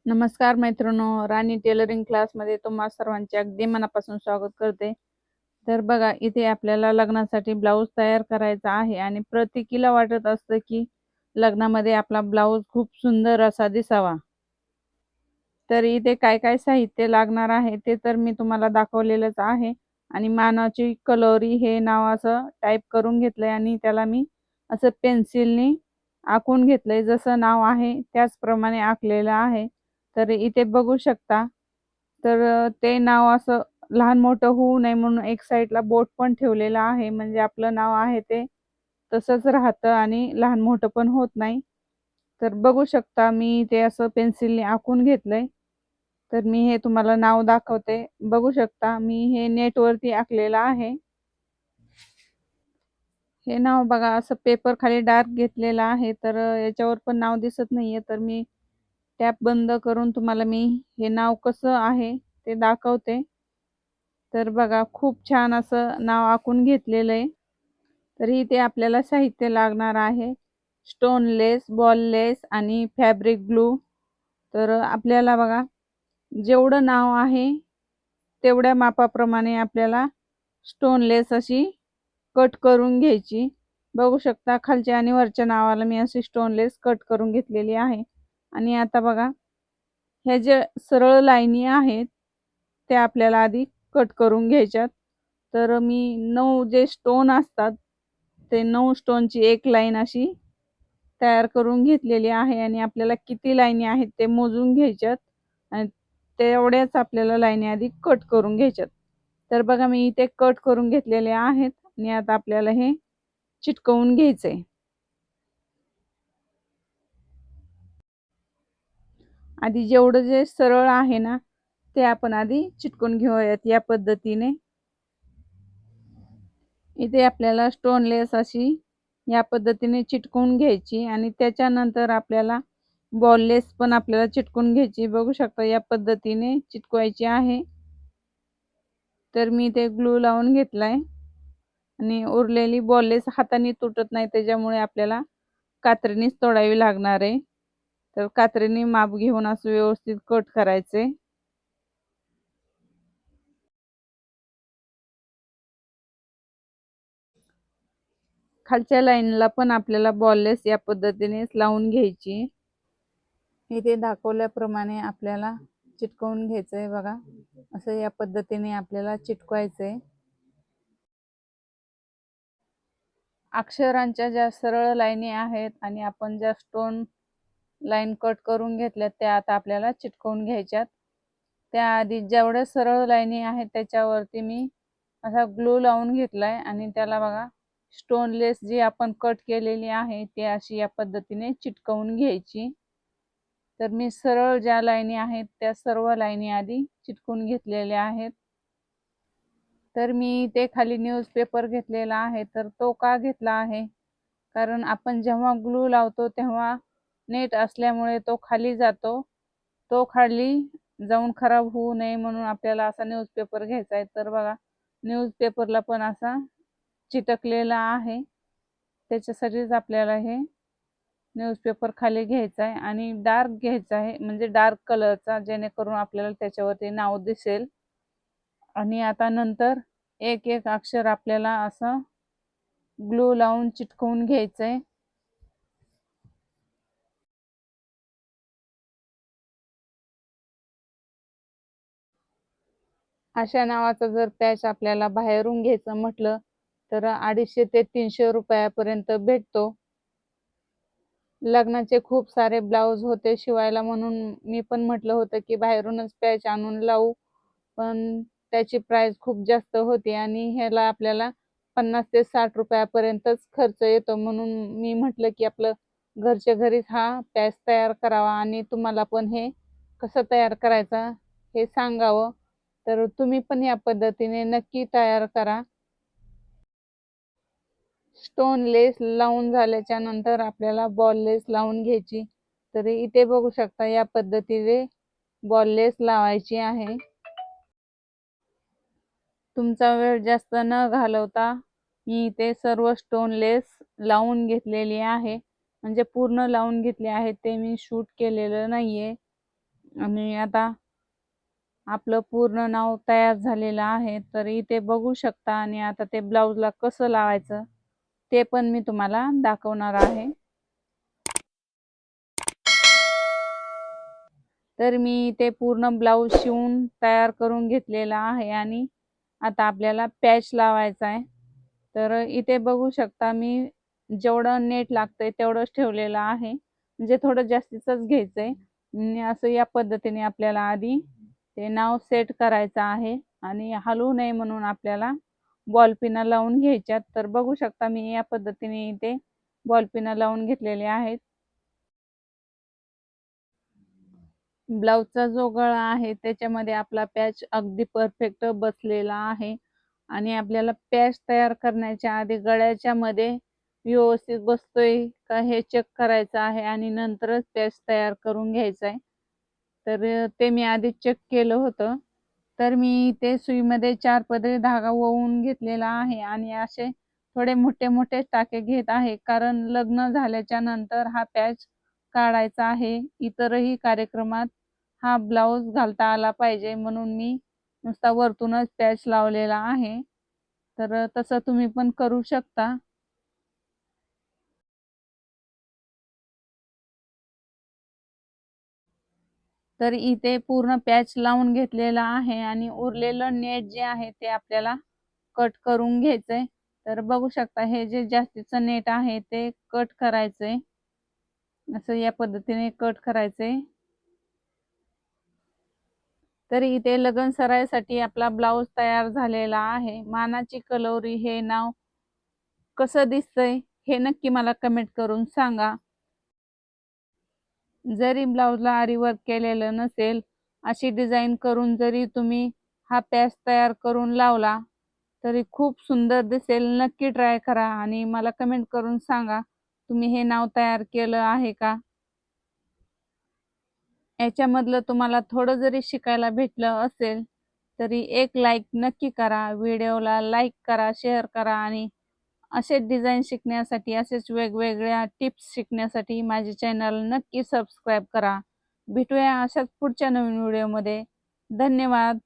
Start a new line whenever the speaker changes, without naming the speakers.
नमस्कार मैत्रिणो, राणी टेलरिंग क्लासमध्ये तुम्हा सर्वांचे अगदी मनापासून स्वागत करते. तर बघा, इथे आपल्याला लग्नासाठी ब्लाऊज तयार करायचा आहे आणि प्रत्येकीला वाटत असतं की लग्नामध्ये आपला ब्लाऊज खूप सुंदर असा दिसावा. तर इथे काय काय साहित्य लागणार आहे ते तर मी तुम्हाला दाखवलेलंच आहे. आणि मानाची कलोरी हे नाव असं टाईप करून घेतलंय आणि त्याला मी असं पेन्सिलने आखून घेतलंय. जसं नाव आहे त्याचप्रमाणे आखलेलं आहे. तर इथे बघू शकता. तर ते नाव असं लहान मोठं होऊ नये म्हणून एक साईडला बोट पण ठेवलेलं आहे. म्हणजे आपलं नाव आहे ते तसंच राहतं आणि लहान मोठं पण होत नाही. तर बघू शकता मी ते असं पेन्सिलने आखून घेतलंय. तर मी हे तुम्हाला नाव दाखवते. बघू शकता मी हे नेटवरती आखलेलं आहे. हे नाव बघा असं पेपर खाली डार्क घेतलेला आहे. तर याच्यावर पण नाव दिसत नाहीये. तर मी टॅप बंद करून तुम्हाला मी हे नाव कसं आहे ते दाखवते. तर बघा खूप छान असं नाव आखून घेतलेलं आहे. तर इथे आपल्याला साहित्य लागणार आहे. स्टोन लेस, बॉल लेस आणि फॅब्रिक ग्लू. तर आपल्याला बघा जेवढं नाव आहे तेवढ्या मापाप्रमाणे आपल्याला स्टोन लेस अशी कट करून घ्यायची. बघू शकता खालच्या आणि वरच्या नावाला मी अशी स्टोन लेस कट करून घेतलेली आहे. आणि आता बघा ह्या ज्या सरळ लाईनी आहेत त्या आपल्याला आधी कट करून घ्यायच्यात. तर मी 9 जे स्टोन असतात ते 9 स्टोनची एक लाईन अशी तयार करून घेतलेली आहे आणि आपल्याला किती लाईनी आहेत ते मोजून घ्यायच्यात आणि तेवढ्याच आपल्याला लाईनी आधी कट करून घ्यायच्यात. तर बघा मी इथे कट करून घेतलेले आहेत आणि आता आपल्याला हे चिटकवून घ्यायचंय. आधी जेवढं जे सरळ आहे ना ते आपण आधी चिटकून घेऊयात या पद्धतीने. इथे आपल्याला स्टोन लेस अशी या पद्धतीने चिटकवून घ्यायची आणि त्याच्यानंतर आपल्याला बॉल लेस पण आपल्याला चिटकवून घ्यायची. बघू शकता या पद्धतीने चिटकवायची आहे. तर मी ते ग्लू लावून घेतलाय आणि उरलेली बॉल लेस हाताने तुटत नाही त्याच्यामुळे आपल्याला कात्रीनेच तोडावी लागणार आहे. तर कात्रीने माप घेऊन असं व्यवस्थित कट करायचे. खालच्या लाईनला पण आपल्याला बॉल लेस या पद्धतीनेच लावून घ्यायची. इथे दाखवल्याप्रमाणे आपल्याला चिटकवून घ्यायचंय बघा. असं या पद्धतीने आपल्याला चिटकवायचंय. अक्षरांच्या ज्या सरळ लाईनी आहेत आणि आपण ज्या स्टोन लाईन कट करून घेतल्यात त्या आता आपल्याला चिटकवून घ्यायच्यात. त्याआधी जेवढ्या सरळ लाईनी आहेत त्याच्यावरती मी असा ग्लू लावून घेतलाय आणि त्याला बघा स्टोन लेस जी आपण कट केलेली आहे ती अशी या पद्धतीने चिटकवून घ्यायची. तर मी सरळ ज्या लाईनी आहेत त्या सर्व लाईनी आधी चिटकवून घेतलेल्या आहेत. तर मी ते खाली न्यूजपेपर घेतलेला आहे. तर तो का घेतला आहे कारण आपण जेव्हा ग्लू लावतो तेव्हा नेट असल्यामुळे तो खाली जातो. तो खाली जाऊन खराब होऊ नये म्हणून आपल्याला असा न्यूजपेपर घ्यायचा आहे. तर बघा न्यूजपेपरला पण असा चिटकलेला आहे. त्याच्यासाठीच आपल्याला हे न्यूजपेपर खाली घ्यायचा आहे आणि डार्क घ्यायचा आहे म्हणजे डार्क कलरचा जेणेकरून आपल्याला त्याच्यावरती नाव दिसेल. आणि आता नंतर एक एक अक्षर आपल्याला असं ग्लू लावून चिटकवून घ्यायचंय. अशा नावाचा जर पॅच आपल्याला बाहेरून घ्यायचं म्हटलं तर 250 ते 300 रुपयापर्यंत भेटतो. लग्नाचे खूप सारे ब्लाऊज होते शिवायला म्हणून मी पण म्हटलं होतं की बाहेरूनच पॅच आणून लावू. पण त्याची प्राइस खूप जास्त होती आणि ह्याला आपल्याला 50 ते 60 रुपयापर्यंतच खर्च येतो. म्हणून मी म्हटलं की आपलं घरच्या घरीच हा पॅच तयार करावा आणि तुम्हाला पण हे कसं तयार करायचा हे सांगावं. तर तुम्ही पण या पद्धतीने नक्की तयार करा. स्टोन लेस लावून झाल्याच्या नंतर आपल्याला बॉल लेस लावून घ्यायची. तर इथे बघू शकता या पद्धतीने बॉल लेस लावायची आहे. तुमचा वेळ जास्त न घालवता मी इथे सर्व स्टोन लेस लावून घेतलेली आहे. म्हणजे पूर्ण लावून घेतले आहे ते मी शूट केलेलं नाहीये. आणि आता आपलं पूर्ण नाव तयार झालेलं आहे. तर इथे बघू शकता आणि आता ते ब्लाऊजला कसं लावायचं ते पण मी तुम्हाला दाखवणार आहे. तर मी ते पूर्ण ब्लाऊज शिवून तयार करून घेतलेला आहे आणि आता आपल्याला पॅच लावायचा आहे. तर इथे बघू शकता मी जेवढं नेट लागतंय तेवढंच ठेवलेलं आहे. म्हणजे थोडं जास्तीचंच घ्यायचंय. असं या पद्धतीने आपल्याला आधी ते नाव सेट करायचं आहे आणि हलवू नये म्हणून आपल्याला बॉलपिना लावून घ्यायच्यात. तर बघू शकता मी या पद्धतीने इथे बॉलपिना लावून घेतलेले आहेत. ब्लाऊजचा जो गळा आहे त्याच्यामध्ये आपला पॅच अगदी परफेक्ट बसलेला आहे आणि आपल्याला पॅच तयार करण्याच्या आधी गळ्याच्या मध्ये व्यवस्थित बसतोय का हे चेक करायचं आहे आणि नंतरच पॅच तयार करून घ्यायचा आहे. तर ते मी आधी चेक केलं होतं. तर मी ते सुईमध्ये 4 पदरी धागा ओवून घेतलेला आहे आणि असे थोडे मोठे-मोठे टाके घेत आहे. कारण लग्न झाल्याच्या नंतर हा पॅच काढायचा आहे. इतरही कार्यक्रमात हा ब्लाऊज घालता आला पाहिजे म्हणून मी नुसता वरतूनच पॅच लावलेला आहे. तर तसं तुम्ही पण करू शकता. तर इथे पूर्ण पॅच लावून घेतलेला आहे आणि उरलेलं नेट जे आहे ते आपल्याला कट करून घ्यायचंय. तर बघू शकता हे जे जास्तीचं नेट आहे ते कट करायचंय. असं या पद्धतीने कट करायचंय. तर इथे लग्न सराईसाठी आपला ब्लाऊज तयार झालेला आहे. मानाची कलवरी हे नाव कसं दिसतंय हे नक्की मला कमेंट करून सांगा. जरी ब्लाऊजला आरी वर्क केलेलं नसेल, अशी डिझाइन करून जरी तुम्ही हा पॅच तयार करून लावला, तरी खूप सुंदर दिसेल. नक्की ट्राय करा आणि मला कमेंट करून सांगा, तुम्ही हे नाव तयार केलं आहे का? याच्यामधलं तुम्हाला थोडं जरी शिकायला भेटलं असेल, तरी एक लाईक नक्की करा. व्हिडिओला लाईक करा, शेअर करा आणि असेच डिझाइन शिकण्यासाठी, असेच वेगवेगळ्या टिप्स शिकण्यासाठी माझे चॅनल नक्की सबस्क्राईब करा. भेटूया अशाच पुढच्या नवीन व्हिडिओमध्ये. धन्यवाद.